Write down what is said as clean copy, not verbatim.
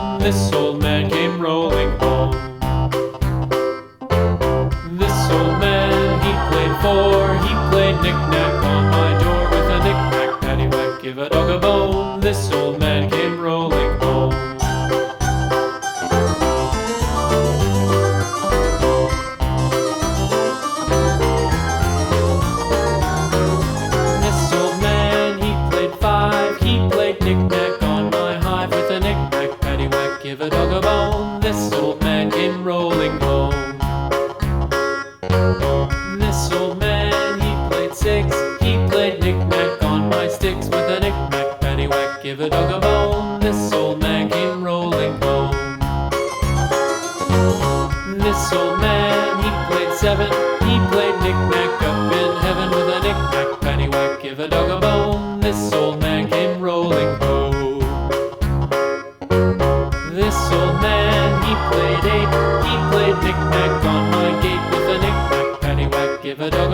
bone. This old man came rolling home. This old man, he played four. He played knick-knack on my door with a knick-knack, paddywhack, give a dog a bone. This old man came rolling home. This old man, he played five. He played knick-knack on my hive with a knick-knack, paddywhack, give a dog a bone. This old man came rolling home. This old man, he played six. He played knick-knack on my sticks with a knick-knack, paddywhack, give a dog a bone. This old man came rolling home. This old man, he played seven. He played knick-knack up in heaven with a knick-knack, paddywhack, give a dog a bone. This old man came rolling home. This old man, he played eight. He played knick-knack on my gate with a knick-knack, paddywhack, give a dog